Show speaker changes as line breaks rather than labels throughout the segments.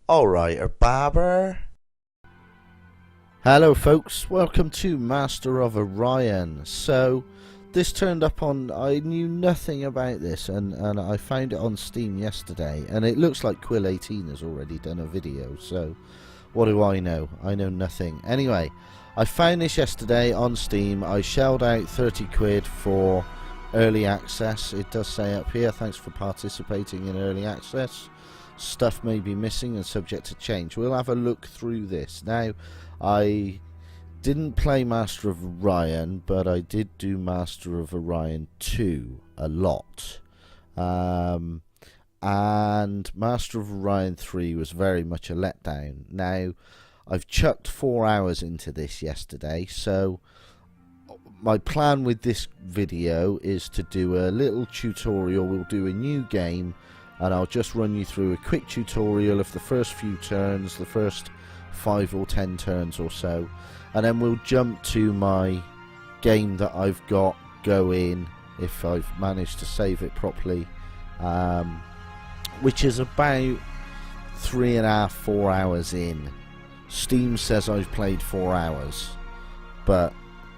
Alright, Babber.
Hello folks, welcome to Master of Orion. So this turned up on, I knew nothing about this and I found it on Steam yesterday, and it looks like Quill 18 has already done a video, so what do I know? I know nothing. Anyway, I found this yesterday on Steam. I shelled out 30 quid for early access. It does say up here, thanks for participating in early access. Stuff may be missing and subject to change. We'll have a look through this. Now, I didn't play Master of Orion, but I did do Master of Orion 2 a lot. And Master of Orion 3 was very much a letdown. Now, I've chucked 4 hours into this yesterday, so my plan with this video is to do a little tutorial. We'll do a new game, and I'll just run you through a quick tutorial of the first few turns, the first 5 or 10 turns or so, and then we'll jump to my game that I've got going, if I've managed to save it properly, which is about 3.5, 4 hours in. Steam says I've played 4 hours, but,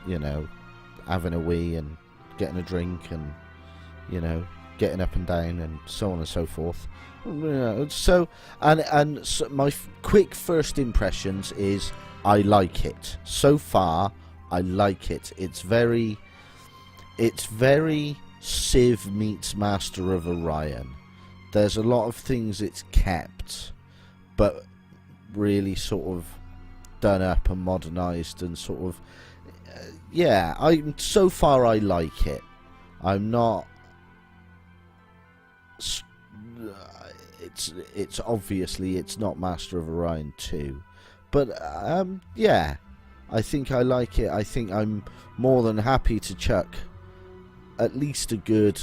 you know, having a wee and getting a drink and, you know, getting up and down and so on and so forth. So my quick first impressions is I like it. So far, I like it. It's very Civ meets Master of Orion. There's a lot of things it's kept, but really sort of done up and modernized and sort of so far I like it. I'm not. It's obviously it's not Master of Orion 2, but yeah, I think I like it. I think I'm more than happy to chuck at least a good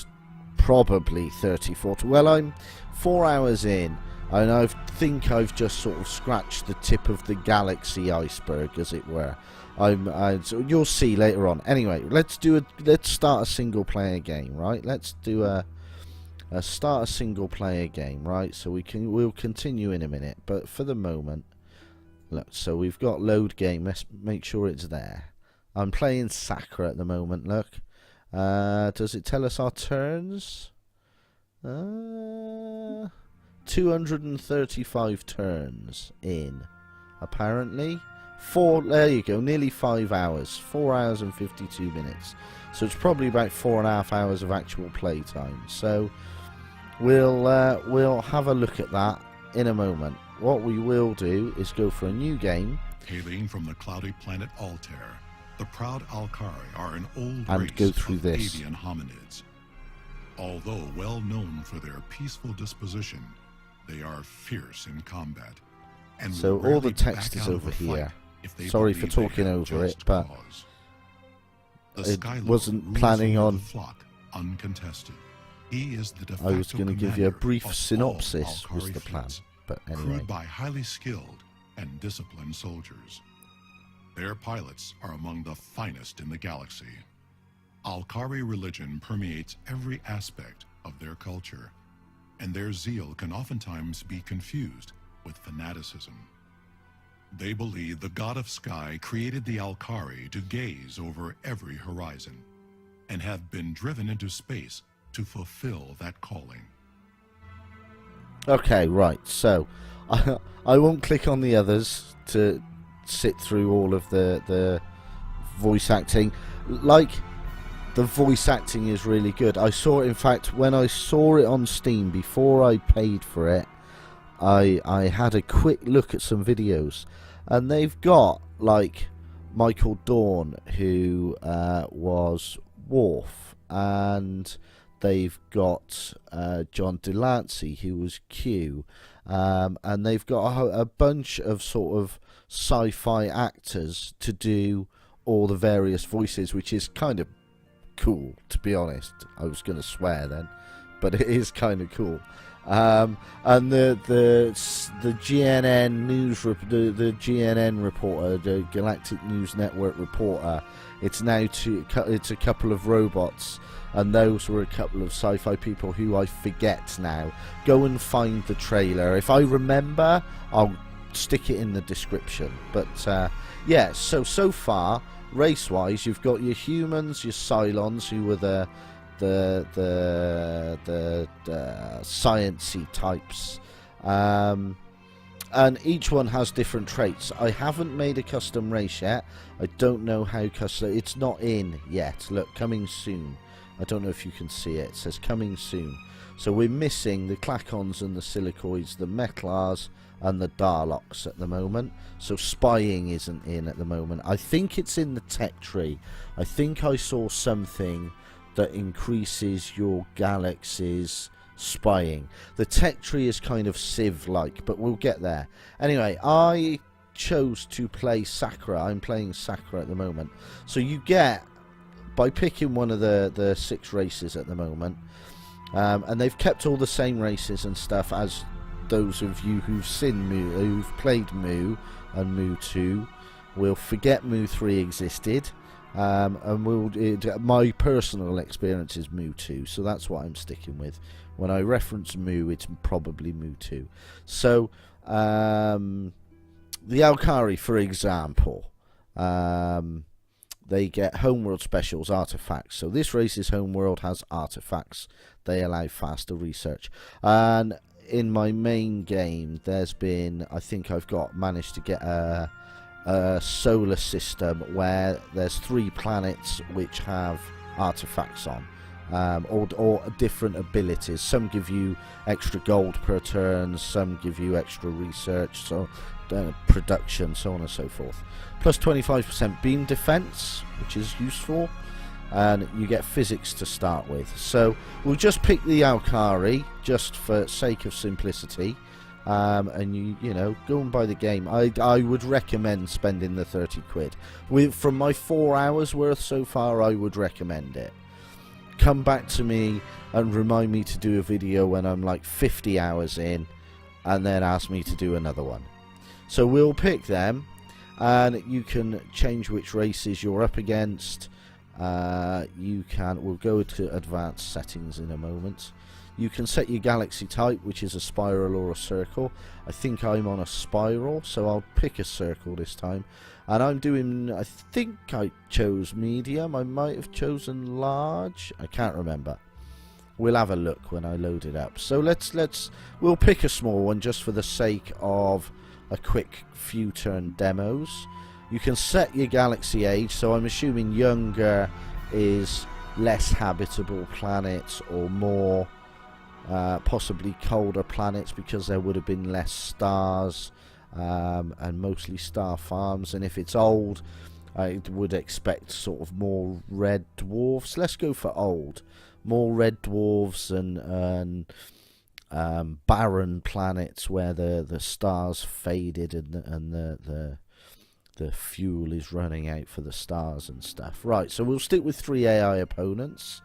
probably 30, 40. Well, I'm 4 hours in, and I think I've just sort of scratched the tip of the galaxy iceberg, as it were. So you'll see later on. Anyway, let's start a single player game, right? Let's do start a single player game, right? So we'll continue in a minute, but for the moment, look, so we've got load game. Let's make sure it's there. I'm playing Saga at the moment. Look, does it tell us our turns? 235 turns in, apparently. There you go, nearly 5 hours, 4 hours and 52 minutes. So it's probably about 4.5 hours of actual play time. So we'll have a look at that in a moment. What we will do is go for a new game.
Hailing from the cloudy planet Altair, the proud Alkari are an old
and
race
go through
of
this.
avian hominids. Although well known for their peaceful disposition, they are fierce in combat. And
so all the text is over here. Sorry for talking over it, but it wasn't planning on.
Flock, uncontested. He is the
I was going to give you a brief synopsis, was the plan, but anyway.
Crewed by highly skilled and disciplined soldiers. Their pilots are among the finest in the galaxy. Alkari religion permeates every aspect of their culture, and their zeal can oftentimes be confused with fanaticism. They believe the god of sky created the Alkari to gaze over every horizon, and have been driven into space to fulfill that calling.
Okay, right, so I won't click on the others to sit through all of the voice acting. Like, the voice acting is really good. I saw it, in fact, when I saw it on Steam before I paid for it, I had a quick look at some videos, and they've got like Michael Dorn, who was Worf, and they've got John Delancey, who was Q, and they've got a bunch of sort of sci-fi actors to do all the various voices, which is kind of cool, to be honest. I was going to swear then, but it is kind of cool. And the the GNN news, the GNN reporter, the Galactic News Network reporter. It's now it's a couple of robots, and those were a couple of sci-fi people who I forget now. Go and find the trailer. If I remember, I'll stick it in the description. But yeah, so far, race-wise, you've got your humans, your Cylons, who were the sciencey types, and each one has different traits. I haven't made a custom race yet. I don't know how custom. It's not in yet. Look, coming soon. I don't know if you can see it. It says coming soon. So we're missing the Klakons and the Silicoids, the Metlars and the Darloks at the moment. So spying isn't in at the moment. I think it's in the tech tree. I think I saw something that increases your galaxy's spying. The tech tree is kind of Civ-like, but we'll get there. Anyway, I chose to play Sakura. I'm playing Sakura at the moment. So you get, by picking one of the 6 races at the moment, and they've kept all the same races and stuff as those of you who've seen Mu, who've played Mu and Mu 2 will forget Mu 3 existed. And my personal experience is Mu 2, so that's what I'm sticking with. When I reference Mu, it's probably Mu 2. So, the Alkari, for example, they get homeworld specials, artifacts. So this race's homeworld has artifacts. They allow faster research. And in my main game, there's been, I think I've managed to get a solar system where there's 3 planets which have artifacts on, or different abilities. Some give you extra gold per turn, some give you extra research, so production, so on and so forth. Plus 25% beam defense, which is useful, and you get physics to start with. So we'll just pick the Alkari just for sake of simplicity. And you know, go and buy the game. I would recommend spending the 30 quid. From my 4 hours worth so far, I would recommend it. Come back to me and remind me to do a video when I'm like 50 hours in, and then ask me to do another one. So we'll pick them, and you can change which races you're up against. We'll go to advanced settings in a moment. You can set your galaxy type, which is a spiral or a circle. I think I'm on a spiral, so I'll pick a circle this time. And I'm doing, I think I chose medium. I might have chosen large. I can't remember. We'll have a look when I load it up. So we'll pick a small one just for the sake of a quick few turn demos. You can set your galaxy age, so I'm assuming younger is less habitable planets or more possibly colder planets, because there would have been less stars and mostly star farms. And if it's old, I would expect sort of more red dwarfs. Let's go for old. More red dwarfs and barren planets where the stars faded and the fuel is running out for the stars and stuff. Right, so we'll stick with 3 AI opponents.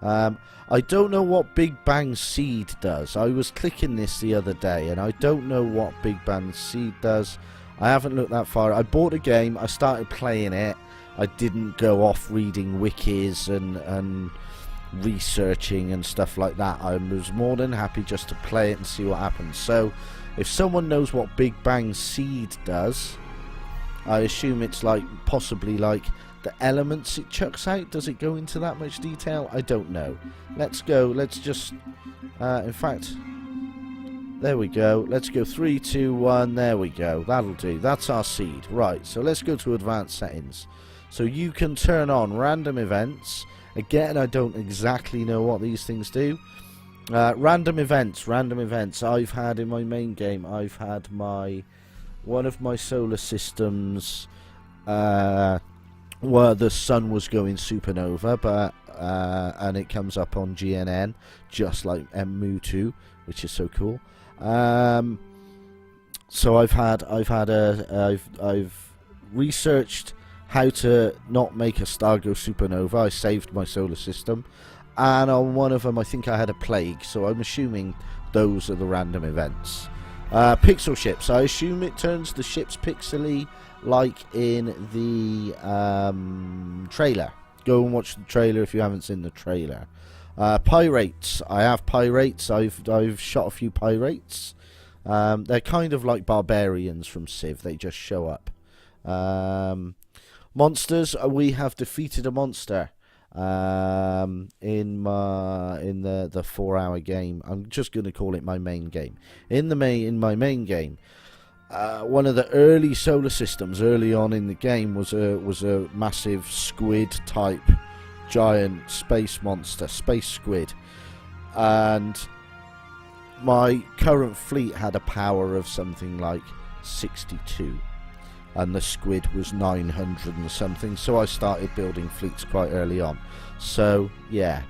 I don't know what Big Bang Seed does. I was clicking this the other day, and I don't know what Big Bang Seed does. I haven't looked that far. I bought a game, I started playing it. I didn't go off reading wikis and researching and stuff like that. I was more than happy just to play it and see what happens. So, if someone knows what Big Bang Seed does, I assume it's possibly like the elements it chucks out. Does it go into that much detail? I don't know. Let's go. Let's just in fact, there we go. Let's go 3, 2, 1. There we go. That'll do. That's our seed. Right, so let's go to advanced settings. So you can turn on random events. Again, I don't exactly know what these things do. Random events. I've had in my main game, I've had one of my solar systems where the sun was going supernova, but and it comes up on GNN just like Mu 2, which is so cool. So I've researched how to not make a star go supernova. I saved my solar system, and on one of them I think I had a plague, so I'm assuming those are the random events. Pixel ships. I assume it turns the ships pixely like in the trailer. Go and watch the trailer if you haven't seen the trailer. Pirates. I have pirates. I've shot a few pirates. They're kind of like barbarians from Civ. They just show up. Monsters. We have defeated a monster in the 4-hour game. I'm just going to call it my main game. In my main game, one of the early solar systems early on in the game was a massive squid type giant space monster, space squid, and my current fleet had a power of something like 62. And the squid was 900 and something, so I started building fleets quite early on. So, yeah.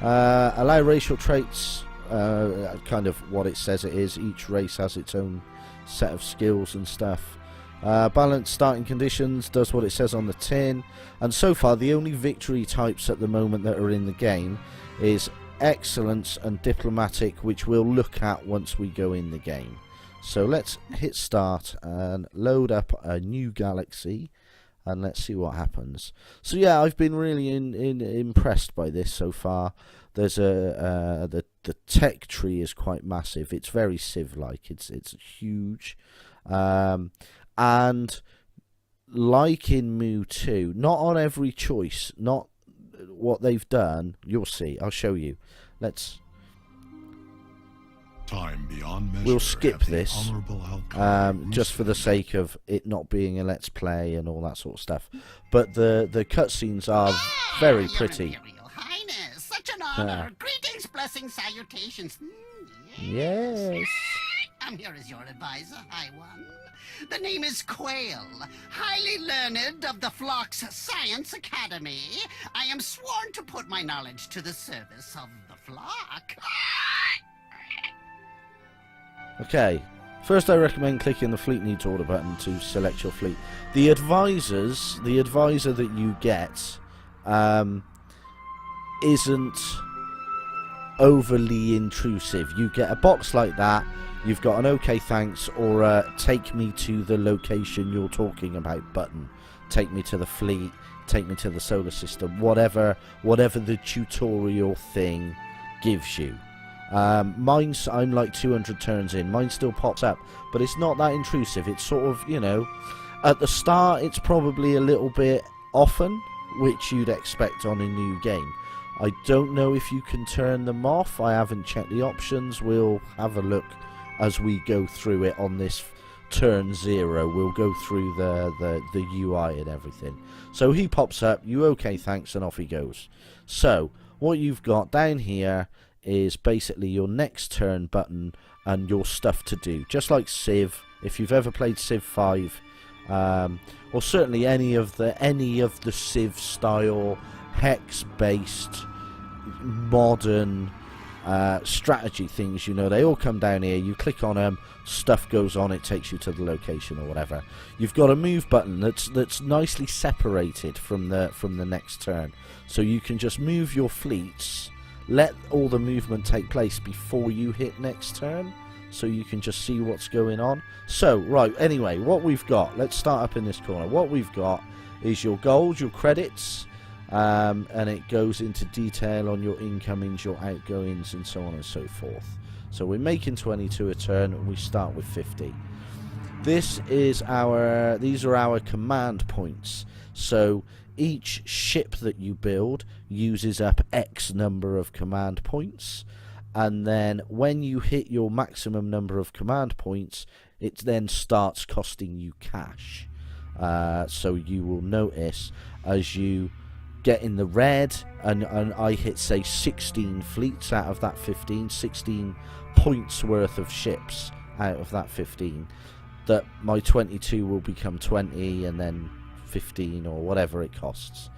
Allow racial traits, kind of what it says it is. Each race has its own set of skills and stuff. Balanced starting conditions, does what it says on the tin. And so far, the only victory types at the moment that are in the game is excellence and diplomatic, which we'll look at once we go in the game. So let's hit start and load up a new galaxy, and let's see what happens. So yeah, I've been really impressed by this so far. There's the tech tree is quite massive. It's very Civ-like. It's huge, and like in Mu 2, not on every choice, not what they've done. You'll see. I'll show you. Let's.
Time beyond measure.
We'll skip
have the
this,
honorable outcome
just for the sake of it not being a let's play and all that sort of stuff. But the cutscenes are very pretty.
Your Imperial Highness, such an honor. Greetings, blessings, salutations.
Yes.
I'm here as your advisor, High One. The name is Quail, highly learned of the Flock's Science Academy. I am sworn to put my knowledge to the service of the Flock.
Okay, first I recommend clicking the fleet needs order button to select your fleet. The advisor that you get isn't overly intrusive. You get a box like that, you've got an okay thanks or a take me to the location you're talking about button. Take me to the fleet, take me to the solar system, whatever the tutorial thing gives you. Mine's, I'm like 200 turns in, mine still pops up, but it's not that intrusive. It's sort of, you know, at the start it's probably a little bit often, which you'd expect on a new game. I don't know if you can turn them off. I haven't checked the options. We'll have a look as we go through it on this turn 0. We'll go through the UI and everything. So he pops up, you okay thanks, and off he goes. So what you've got down here is basically your next turn button and your stuff to do, just like Civ. If you've ever played Civ 5, or certainly any of the Civ style hex based modern strategy things, you know, they all come down here. You click on them, stuff goes on, it takes you to the location or whatever. You've got a move button that's nicely separated from the next turn, so you can just move your fleets, let all the movement take place before you hit next turn, so you can just see what's going on. So, right, anyway, what we've got, let's start up in this corner. What we've got is your gold, your credits, and it goes into detail on your incomings, your outgoings, and so on and so forth. So we're making 22 a turn, and we start with 50. These are our command points. So each ship that you build uses up X number of command points, and then when you hit your maximum number of command points, it then starts costing you cash. So you will notice as you get in the red, and I hit, say, 16 fleets out of that 15, 16 points worth of ships out of that 15, that my 22 will become 20 and then 15 or whatever it costs.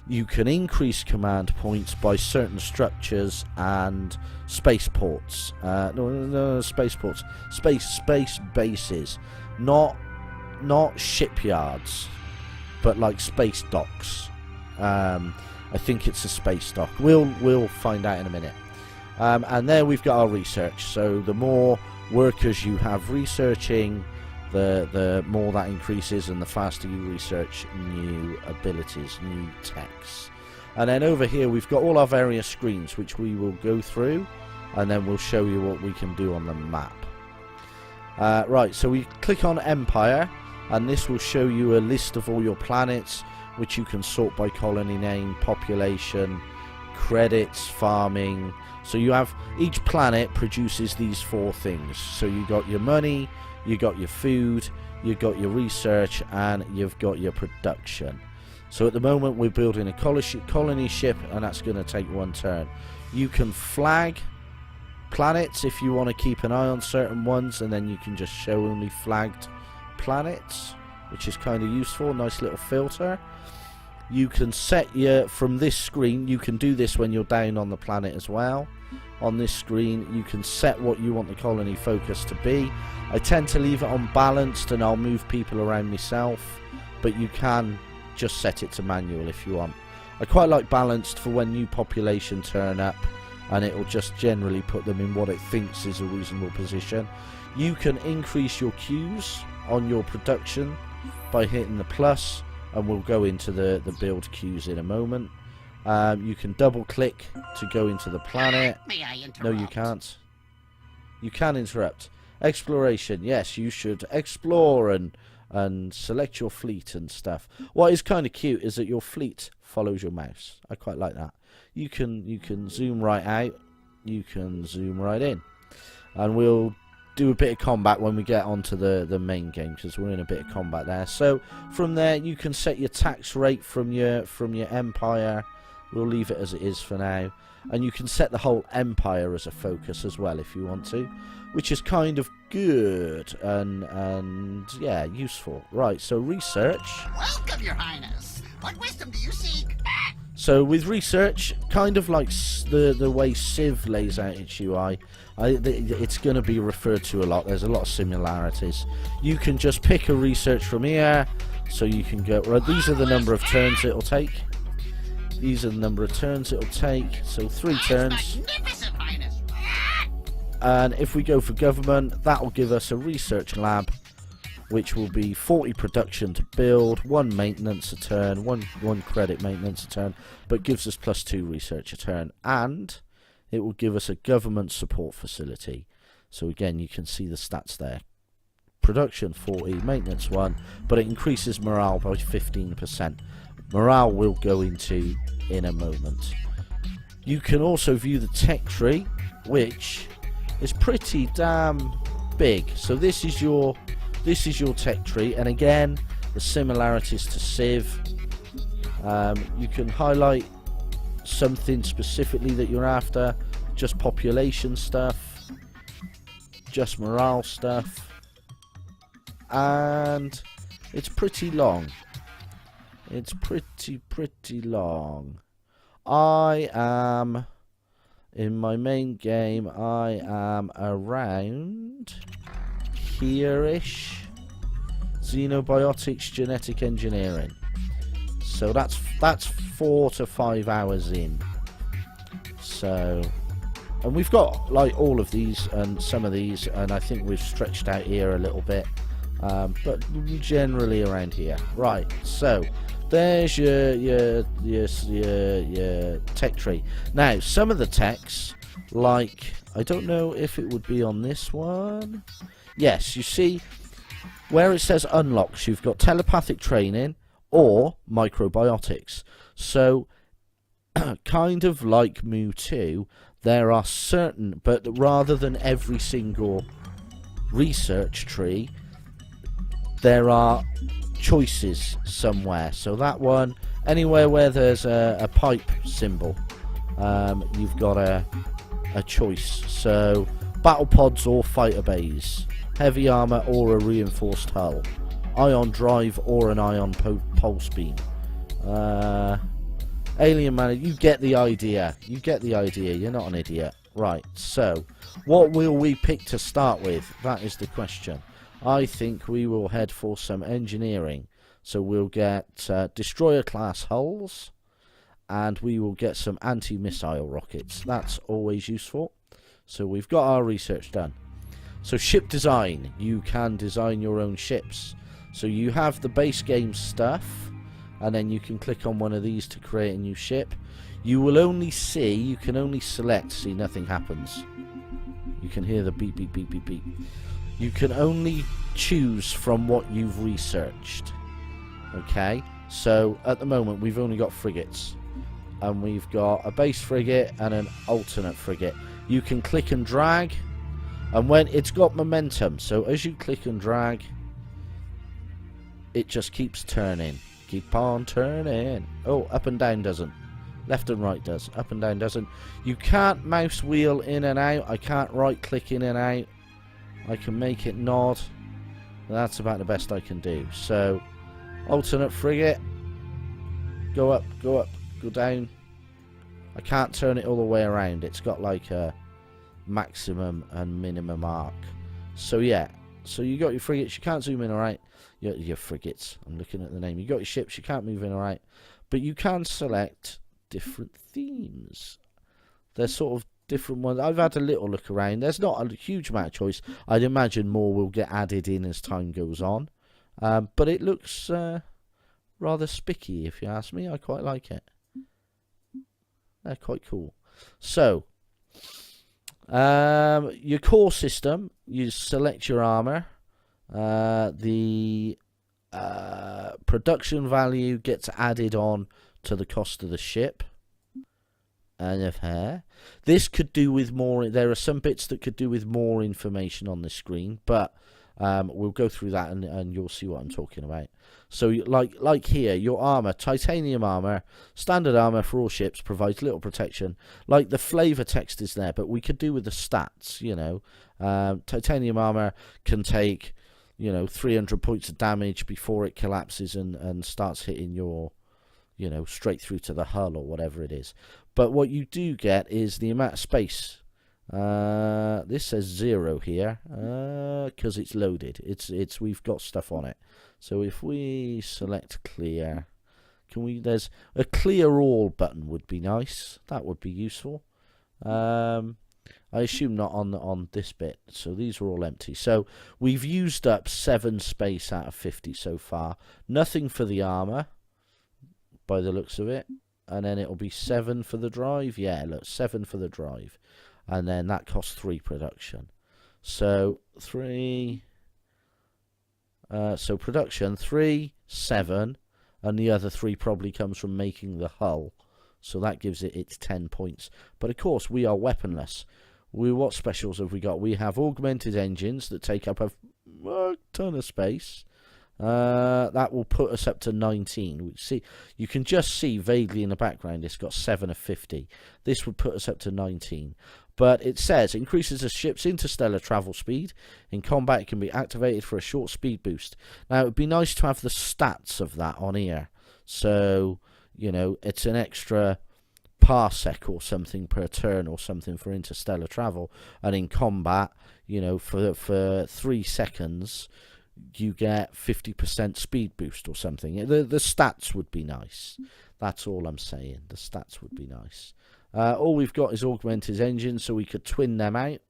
You can increase command points by certain structures and spaceports. Spaceports. Space bases. Not shipyards, but like space docks. I think it's a space dock. We'll find out in a minute. And there we've got our research. So the more workers you have researching, the more that increases, and the faster you research new abilities, new techs. And then over here we've got all our various screens, which we will go through, and then we'll show you what we can do on the map. Right, so we click on Empire, and this will show you a list of all your planets, which you can sort by colony name, population, credits, farming. So you have, each planet produces these 4 things. So you got your money, you got your food, you got your research, and you've got your production. So at the moment we're building a colony ship, and that's going to take 1 turn. You can flag planets if you want to keep an eye on certain ones, and then you can just show only flagged planets, which is kind of useful. Nice little filter. You can set your, from this screen, you can do this when you're down on the planet as well. On this screen you can set what you want the colony focus to be. I tend to leave it on balanced, and I'll move people around myself, but you can just set it to manual if you want. I quite like balanced for when new population turn up, and it will just generally put them in what it thinks is a reasonable position. You can increase your queues on your production by hitting the plus, and we'll go into the build queues in a moment. You can double click to go into the planet.
May I interrupt?
No, you can't. You can interrupt. Exploration. Yes, you should explore and select your fleet and stuff. What is kind of cute is that your fleet follows your mouse. I quite like that. You can zoom right out, you can zoom right in, and we'll do a bit of combat when we get onto the main game, because we're in a bit of combat there. So from there you can set your tax rate from your empire. We'll leave it as it is for now, and you can set the whole empire as a focus as well if you want to, which is kind of good and yeah, useful. Right, so research.
Welcome, Your Highness. What wisdom do you seek?
So with research, kind of like the way Civ lays out its UI, it's going to be referred to a lot. There's a lot of similarities. You can just pick a research from here, so you can go, right, these are the number of turns it'll take. These are the number of turns it'll take, so 3 turns.
Magnificent, Highness.
And if we go for government, that will give us a research lab, which will be 40 production to build, 1 maintenance a turn, one credit maintenance a turn, but gives us +2 research a turn, and it will give us a government support facility. So again, you can see the stats there. Production 40, maintenance 1, but it increases morale by 15%. Morale we'll go into in a moment. You can also view the tech tree, which is pretty damn big. So this is your tech tree, and again the similarities to Civ. You can highlight something specifically that you're after, just population stuff, just morale stuff, and it's pretty long. It's pretty long. I am, in my main game, I am around here-ish. Xenobiotics, genetic engineering. So that's 4 to 5 hours in. So, and we've got like all of these and some of these, and I think we've stretched out here a little bit, but generally around here. Right, so there's your tech tree. Now, some of the techs, like, I don't know if it would be on this one. Yes, you see where it says unlocks, you've got telepathic training or microbiotics. So kind of like Mu 2, there are certain, but rather than every single research tree, there are choices somewhere. So that one, anywhere where there's a pipe symbol, you've got a choice. So battle pods or fighter bays, heavy armor or a reinforced hull, ion drive or an ion pulse beam, alien man. You get the idea. You're not an idiot. Right, so what will we pick to start with? That is the question. I think we will head for some engineering. So we'll get destroyer class hulls, and we will get some anti-missile rockets. That's always useful. So we've got our research done. So ship design. You can design your own ships. So you have the base game stuff, and then you can click on one of these to create a new ship. You will only see, you can only select, see nothing happens. You can hear the beep, beep, beep, beep, beep. You can only choose from what you've researched. Okay, so at the moment we've only got frigates. And we've got a base frigate and an alternate frigate. You can click and drag, and when it's got momentum, so as you click and drag, it just keeps turning. Keep on turning. Oh, up and down doesn't. Left and right does. Up and down doesn't. You can't mouse wheel in and out. I can't right click in and out. I can make it nod. That's about the best I can do. So, alternate frigate. Go up, go down. I can't turn it all the way around. It's got like a maximum and minimum arc. So yeah. So you got your frigates. You can't zoom in or out. Your frigates. I'm looking at the name. You got your ships. You can't move in or out. But you can select different themes. There's sort of different ones. I've had a little look around. There's not a huge amount of choice. I'd imagine more will get added in as time goes on. But it looks rather spicky, if you ask me. I quite like it. They're quite cool. So, your core system, you select your armor. The production value gets added on to the cost of the ship. And this could do with more. There are some bits that could do with more information on the screen, but we'll go through that and you'll see what I'm talking about. So like here, your armor, titanium armor, standard armor for all ships, provides little protection. Like the flavor text is there, but we could do with the stats, you know. Titanium armor can take, 300 points of damage before it collapses and starts hitting your, straight through to the hull or whatever it is. But what you do get is the amount of space. This says 0 here because it's loaded. We've got stuff on it. So if we select clear, there's a clear all button would be nice. That would be useful. I assume not on this bit. So these are all empty. So we've used up 7 space out of 50 so far. Nothing for the armor by the looks of it. And then it'll be 7 for the drive. Yeah, look, 7 for the drive. And then that costs 3 production. So 3. So production 3, 7, and the other 3 probably comes from making the hull. So that gives it its 10 points. But of course, we are weaponless. What specials have we got? We have augmented engines that take up a ton of space. That will put us up to 19. You can just see vaguely in the background it's got 7 of 50. This would put us up to 19. But it says increases a ship's interstellar travel speed. In combat, it can be activated for a short speed boost. Now, it would be nice to have the stats of that on here. So, it's an extra parsec or something per turn or something for interstellar travel. And in combat, for 3 seconds, you get 50% speed boost or something. The stats would be nice. That's all I'm saying. The stats would be nice. All we've got is augmented engines, so we could twin them out.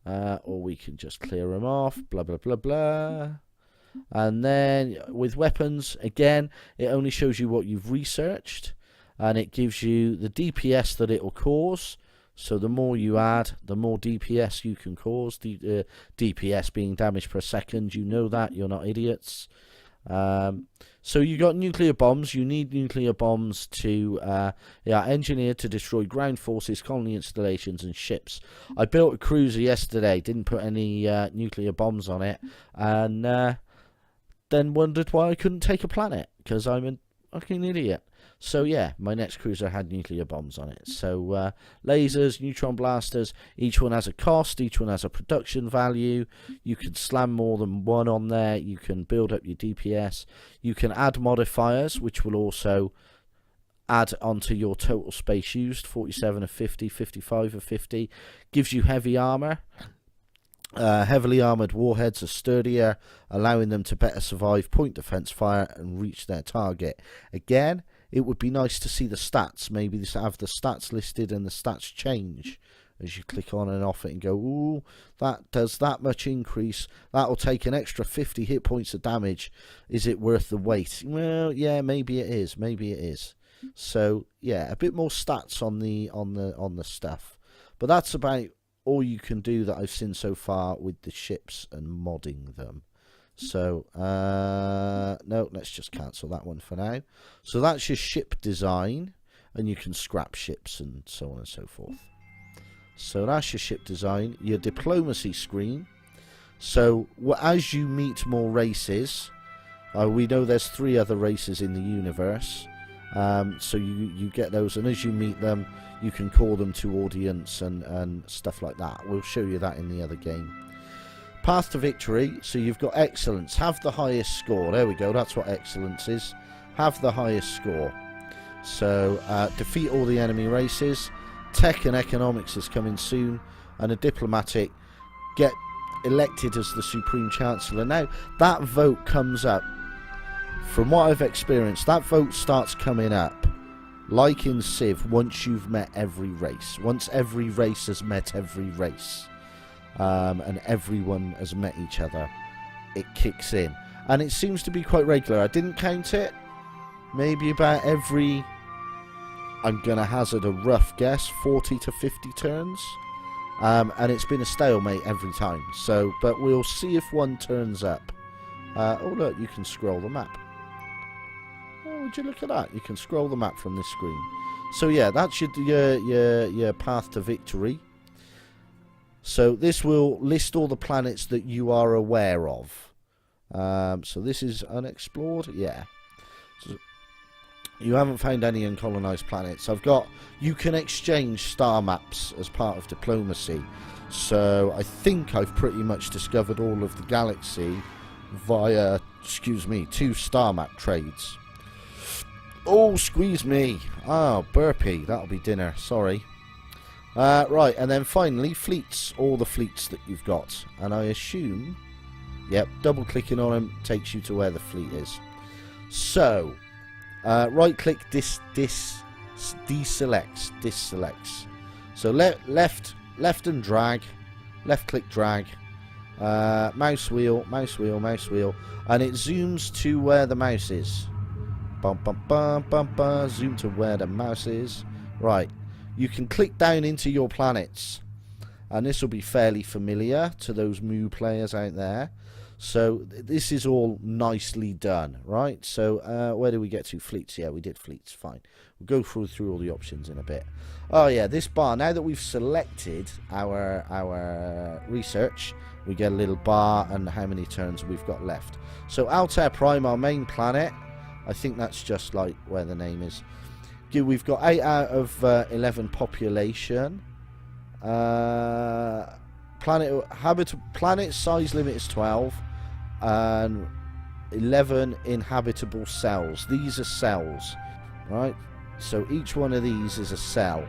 Or we can just clear them off. Blah, blah, blah, blah. And then with weapons, again, it only shows you what you've researched. And it gives you the DPS that it will cause. So the more you add, the more DPS you can cause. DPS being damage per second. You know that. You're not idiots. So you got nuclear bombs. You need nuclear bombs to engineered to destroy ground forces, colony installations, and ships. I built a cruiser yesterday. Didn't put any nuclear bombs on it, and then wondered why I couldn't take a planet because I'm a fucking idiot. So yeah, my next cruiser had nuclear bombs on it. So lasers, neutron blasters, each one has a cost, each one has a production value. You can slam more than one on there. You can build up your DPS. You can add modifiers, which will also add onto your total space used. 47 of 50, 55 of 50. Gives you heavy armor. Heavily armoured warheads are sturdier, allowing them to better survive point defence fire and reach their target. Again, it would be nice to see the stats. Maybe just have the stats listed and the stats change as you click on and off it and go, ooh, that does that much increase. That will take an extra 50 hit points of damage. Is it worth the wait? Well, yeah, maybe it is. Maybe it is. So yeah, a bit more stats on the stuff. But that's about all you can do that I've seen so far with the ships and modding them. So no, let's just cancel that one for now. So that's your ship design, and you can scrap ships and so on and so forth. So that's your ship design, your diplomacy screen. So as you meet more races, we know there's 3 other races in the universe. So you get those, and as you meet them, you can call them to audience and stuff like that. We'll show you that in the other game. Path to victory. So you've got excellence. Have the highest score. There we go. That's what excellence is. Have the highest score. So defeat all the enemy races. Tech and economics is coming soon, and a diplomatic, get elected as the Supreme Chancellor. Now that vote comes up, from what I've experienced, that vote starts coming up like in Civ once you've met every race, once every race has met every race, and everyone has met each other, it kicks in, and it seems to be quite regular. I didn't count it, maybe about every, I'm going to hazard a rough guess, 40 to 50 turns. And it's been a stalemate every time. So, but we'll see if one turns up. Oh, look, you can scroll the map. Oh, would you look at that? You can scroll the map from this screen. So, yeah, that's your path to victory. So, this will list all the planets that you are aware of. So, this is unexplored. Yeah. So, you haven't found any uncolonized planets. You can exchange star maps as part of diplomacy. So I think I've pretty much discovered all of the galaxy via, 2 star map trades. Oh, squeeze me. Oh, burpee. That'll be dinner. Sorry. Right, and then finally, fleets. All the fleets that you've got. And I assume, yep, double clicking on them takes you to where the fleet is. So, right click deselects. So left and drag, left click drag, mouse wheel, and it zooms to where the mouse is. Zoom to where the mouse is. Right, you can click down into your planets, and this will be fairly familiar to those Moo players out there. So this is all nicely done, right? So where do we get to? Fleets. Yeah, we did fleets. Fine. We'll go through all the options in a bit. Oh yeah, this bar. Now that we've selected our research, we get a little bar and how many turns we've got left. So Altair Prime, our main planet. I think that's just like where the name is. We've got 8 out of 11 population. Planet size limit is 12. And 11 inhabitable cells. These are cells, right? So each one of these is a cell.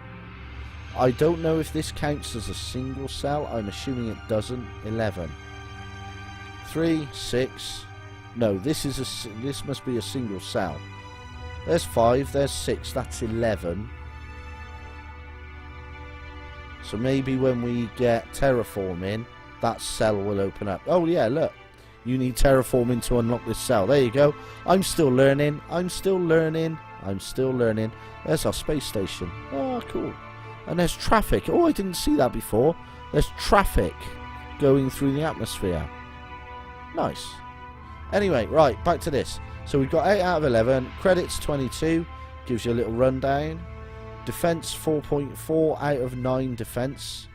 I don't know if this counts as a single cell. I'm assuming it doesn't. 11, 3, 6. No, this must be a single cell. There's 5. There's 6. That's 11. So maybe when we get terraforming, that cell will open up. Oh yeah, look. You need terraforming to unlock this cell. There you go. I'm still learning. There's our space station. Oh, cool. And there's traffic. Oh, I didn't see that before. There's traffic going through the atmosphere. Nice. Anyway, right, back to this. So we've got 8 out of 11. Credits 22. Gives you a little rundown. Defense 4.4 out of 9 defense.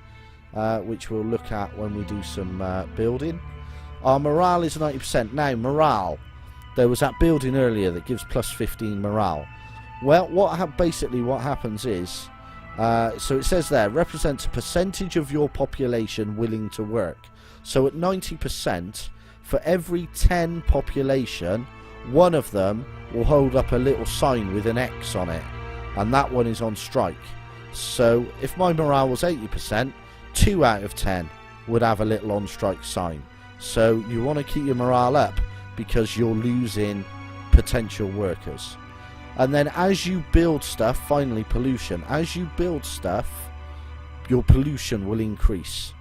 Which we'll look at when we do some building. Our morale is 90%. Now, morale. There was that building earlier that gives plus 15 morale. Well, what happens is, so it says there, represents a percentage of your population willing to work. So at 90%, for every 10 population, one of them will hold up a little sign with an X on it. And that one is on strike. So if my morale was 80%, 2 out of 10 would have a little on strike sign. So you want to keep your morale up because you're losing potential workers. And then as you build stuff, finally pollution, as you build stuff, your pollution will increase.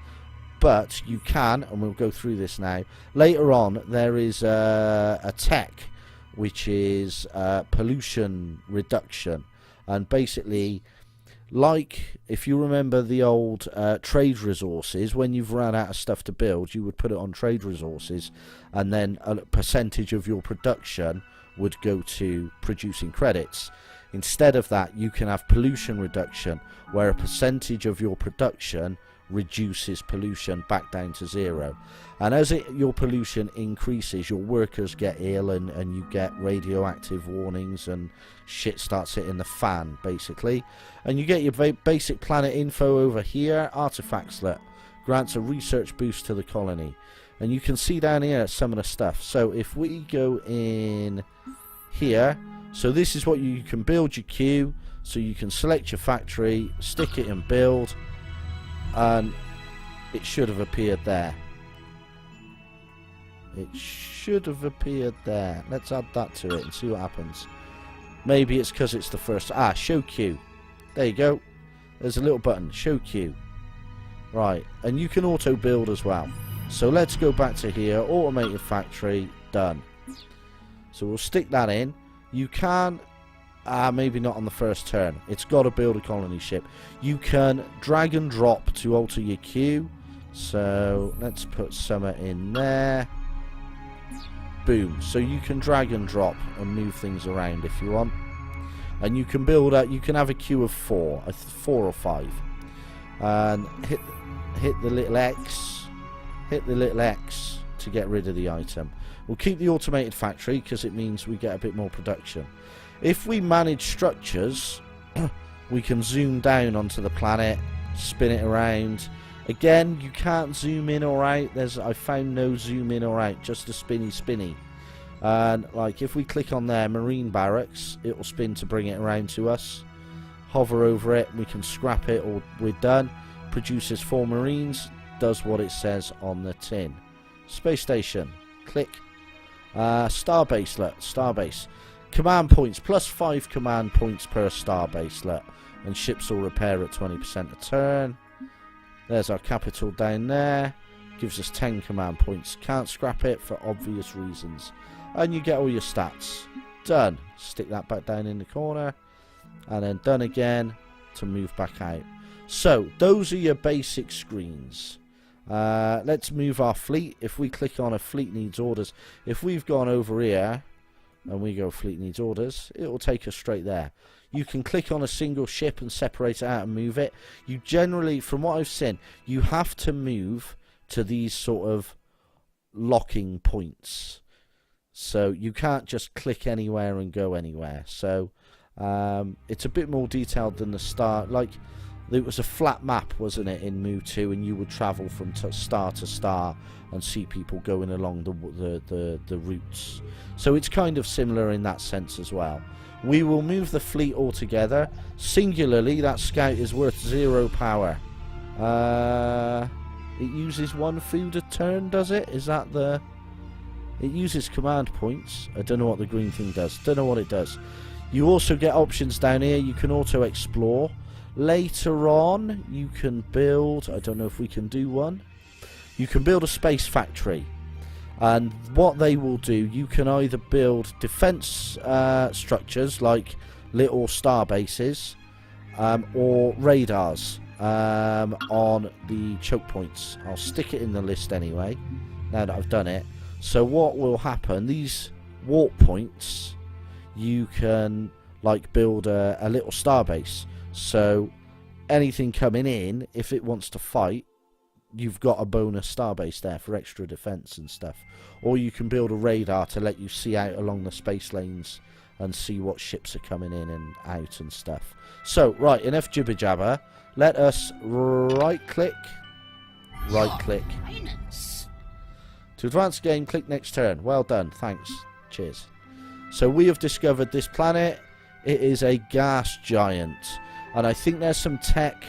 But you can, and we'll go through this now, later on there is a tech which is pollution reduction. And basically, like if you remember the old trade resources, when you've run out of stuff to build, you would put it on trade resources, and then a percentage of your production would go to producing credits. Instead of that, you can have pollution reduction, where a percentage of your production reduces pollution back down to 0. And as your pollution increases, your workers get ill, and you get radioactive warnings, and shit starts hitting the fan, basically. And you get your basic planet info over here. Artifactslet grants a research boost to the colony. And you can see down here some of the stuff. So if we go in here, so this is what you can build your queue. So you can select your factory, stick it in build, and it should have appeared there. It should have appeared there. Let's add that to it and see what happens. Maybe it's because it's the first. Show queue. There you go. There's a little button. Show queue. Right. And you can auto build as well. So let's go back to here. Automated factory. Done. So we'll stick that in. You can... maybe not on the first turn. It's got to build a colony ship. You can drag and drop to alter your queue. So let's put Summer in there. Boom. So you can drag and drop and move things around if you want. And you can build you can have a queue of 4 or 5. And hit the little X. Hit the little X to get rid of the item. We'll keep the automated factory because it means we get a bit more production. If we manage structures, we can zoom down onto the planet, spin it around. Again, you can't zoom in or out. I found no zoom in or out, just a spinny. And like if we click on there, marine barracks, it will spin to bring it around to us. Hover over it, we can scrap it, or we're done. Produces 4 marines, does what it says on the tin. Space station, click. Starbase. Command points, +5 command points per starbaselet, and ships will repair at 20% a turn. There's our capital down there, gives us 10 command points. Can't scrap it for obvious reasons. And you get all your stats. Done. Stick that back down in the corner, and then done again to move back out. So those are your basic screens. Let's move our fleet. If we click on a fleet needs orders, if we've gone over here and we go fleet needs orders, it will take us straight there. You can click on a single ship and separate it out and move it. You generally, from what I've seen, you have to move to these sort of locking points. So you can't just click anywhere and go anywhere. So it's a bit more detailed than the start. Like, it was a flat map, wasn't it, in Mu 2, and you would travel from star to star and see people going along the routes. So it's kind of similar in that sense as well. We will move the fleet all together. Singularly, that scout is worth 0 power. It uses 1 food a turn, does it? Is that the... It uses command points. I don't know what the green thing does. Don't know what it does. You also get options down here. You can auto-explore. Later on, you can build... I don't know if we can do one. You can build a space factory. And what they will do, you can either build defense structures like little star bases or radars on the choke points. I'll stick it in the list anyway, now that I've done it. So what will happen, these warp points, you can like build a little star base. So anything coming in, if it wants to fight, you've got a bonus starbase there for extra defense and stuff. Or you can build a radar to let you see out along the space lanes and see what ships are coming in and out and stuff. So, right, enough jibber jabber. Let us right click. To advance the game, click next turn. Well done, thanks. Cheers. So we have discovered this planet. It is a gas giant. And I think there's some tech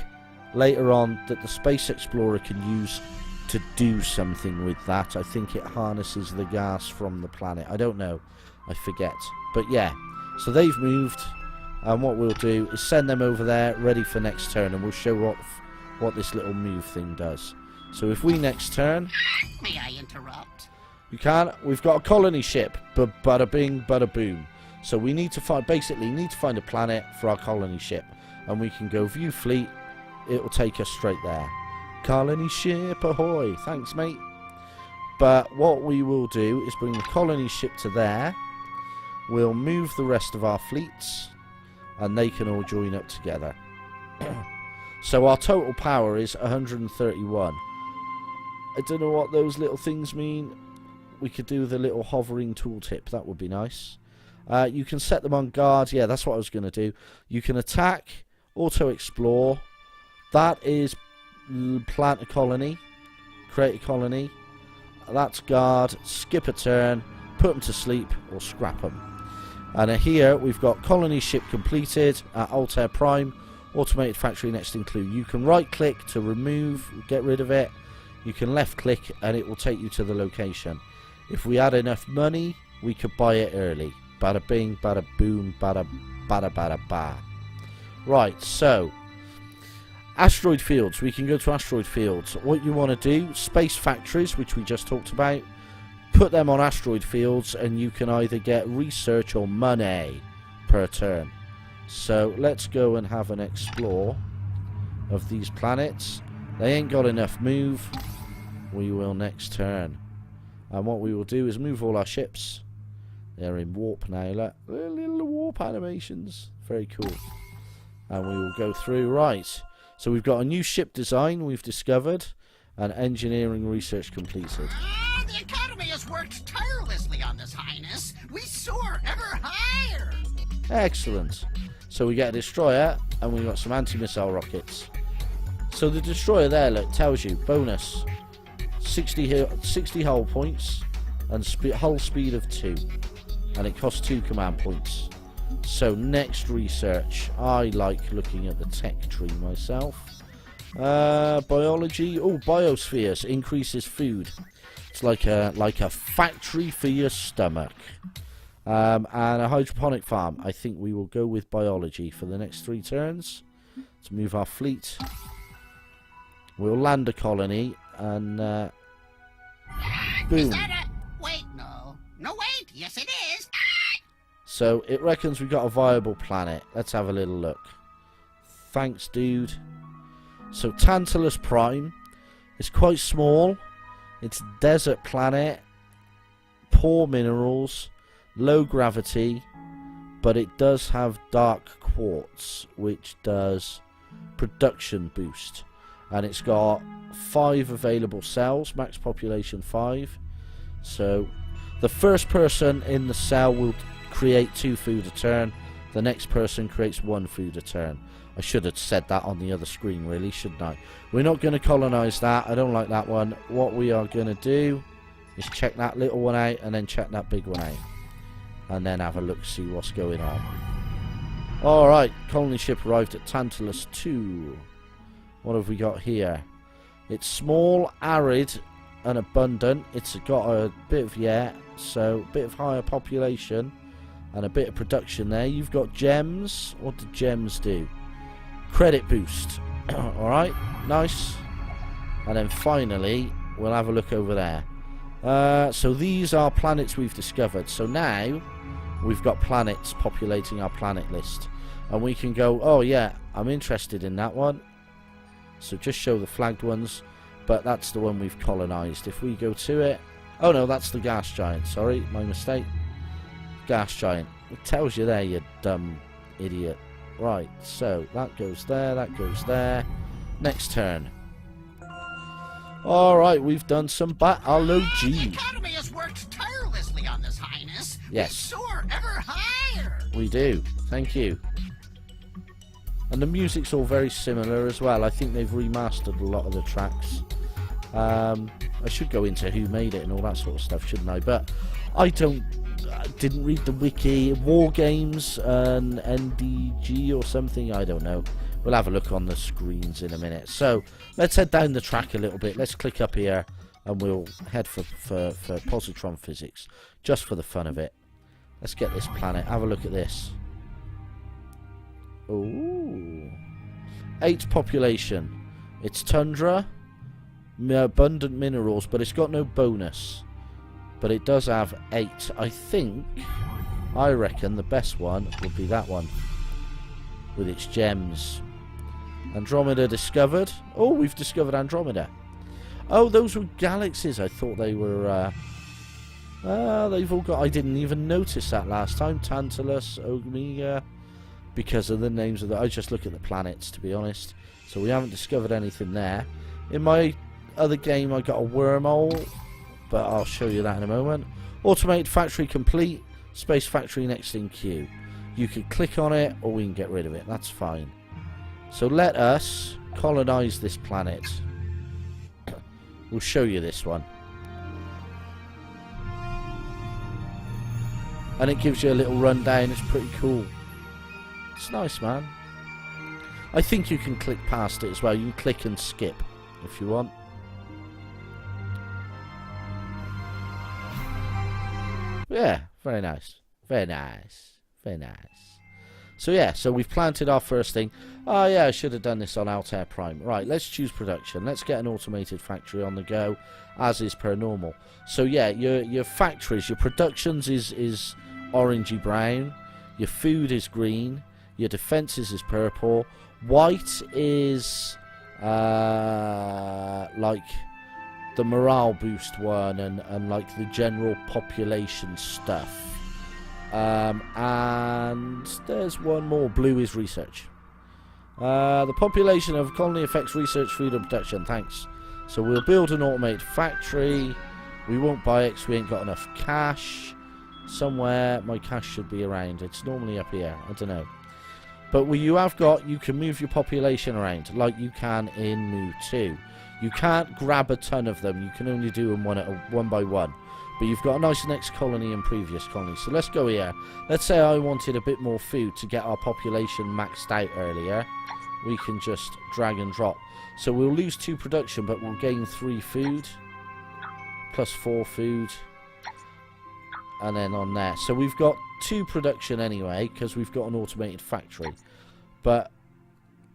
later on that the Space Explorer can use to do something with that. I think it harnesses the gas from the planet. I don't know. I forget. But yeah, So they've moved, and what we'll do is send them over there, ready for next turn, and we'll show what this little move thing does. So if we next turn...
May I interrupt?
You can. We've got a colony ship, but bada bing, bada boom. So we need to find a planet for our colony ship, and we can go view fleet. It will take us straight there. Colony ship ahoy! Thanks, mate. But what we will do is bring the colony ship to there. We'll move the rest of our fleets, and they can all join up together. So our total power is 131. I don't know what those little things mean. We could do the little hovering tooltip. That would be nice. You can set them on guard. Yeah, that's what I was going to do. You can attack, auto-explore. That is plant a colony, create a colony. That's guard, skip a turn, put them to sleep, or scrap them. And here we've got colony ship completed at Altair Prime. Automated factory next include. You can right-click to remove, get rid of it. You can left-click and it will take you to the location. If we had enough money, we could buy it early. Bada bing, bada boom, bada bada bada ba. Right, so asteroid fields. We can go to asteroid fields. What you want to do, space factories, which we just talked about, put them on asteroid fields, and you can either get research or money per turn. So let's go and have an explore of these planets. They ain't got enough move. We will next turn. And what we will do is move all our ships. They're in warp now. Look, little warp animations. Very cool. And we will go through. Right. So we've got a new ship design we've discovered. And engineering research completed.
The Academy has worked tirelessly on this, Highness. We soar ever higher.
Excellent. So we get a destroyer. And we've got some anti-missile rockets. So the destroyer there, look, tells you bonus 60 hull points and hull speed of 2, and it costs 2 command points. So next research, I like looking at the tech tree myself. Biology, biospheres increases food. It's like a factory for your stomach. And a hydroponic farm. I think we will go with biology for the next 3 turns. Let's move our fleet. We'll land a colony and boom.
Is that a... Wait, no. No, wait. Yes, it is.
So it reckons we've got a viable planet. Let's have a little look. Thanks, dude. So Tantalus Prime is quite small. It's a desert planet. Poor minerals. Low gravity. But it does have dark quartz, which does production boost. And it's got 5 available cells, max population 5. So the first person in the cell will create 2 food a turn. The next person creates 1 food a turn. I should have said that on the other screen, really, shouldn't I? We're not going to colonize that. I don't like that one. What we are going to do is check that little one out and then check that big one out. And then have a look, see what's going on. Alright, colony ship arrived at Tantalus 2. What have we got here? It's small, arid, and abundant. It's got a bit of, so a bit of higher population and a bit of production there. You've got gems. What do gems do? Credit boost. Alright, nice. And then finally, we'll have a look over there. So these are planets we've discovered. So now, we've got planets populating our planet list. And we can go, oh yeah, I'm interested in that one. So just show the flagged ones, but that's the one we've colonized. If we go to it, oh no, that's the gas giant. Sorry, my mistake. Gas giant. It tells you there, you dumb idiot. Right, so that goes there, that goes there. Next turn. Alright, we've done some biology.
The Academy has worked tirelessly on this, Highness.
Yes.
We soar ever higher.
We do. Thank you. And the music's all very similar as well. I think they've remastered a lot of the tracks. I should go into who made it and all that sort of stuff, shouldn't I? But I didn't read the wiki. War Games and NDG or something, I don't know. We'll have a look on the screens in a minute. So let's head down the track a little bit. Let's click up here and we'll head for positron physics, just for the fun of it. Let's get this planet. Have a look at this. Ooh. 8 population. It's tundra. Abundant minerals, but it's got no bonus. But it does have 8. I reckon the best one would be that one. With its gems. Andromeda discovered. Oh, we've discovered Andromeda. Oh, those were galaxies. I thought they were... they've all got... I didn't even notice that last time. Tantalus, Omega... Because of the names of the... I just look at the planets, to be honest. So we haven't discovered anything there. In my other game, I got a wormhole. But I'll show you that in a moment. Automated factory complete. Space factory next in queue. You can click on it, or we can get rid of it. That's fine. So let us colonize this planet. We'll show you this one. And it gives you a little rundown. It's pretty cool. It's nice, man. I think you can click past it as well. You can click and skip if you want. Yeah, very nice. Very nice. Very nice. So yeah, so we've planted our first thing. Oh yeah, I should have done this on Altair Prime. Right, let's choose production. Let's get an automated factory on the go, as is per normal. So yeah, your factories, your productions is orangey brown. Your food is green. Your defences is purple. White is like the morale boost one and like the general population stuff. And there's one more. Blue is research. The population of colony affects research, food and production. Thanks. So we'll build an automated factory. We won't buy it because we ain't got enough cash. Somewhere my cash should be around. It's normally up here. I don't know. But you can move your population around like you can in Mu 2. You can't grab a ton of them. You can only do them one by one. But you've got a nice next colony and previous colony. So let's go here. Let's say I wanted a bit more food to get our population maxed out earlier. We can just drag and drop. So we'll lose 2 production, but we'll gain 3 food. Plus 4 food. And then on there. So we've got 2 production anyway, because we've got an automated factory. But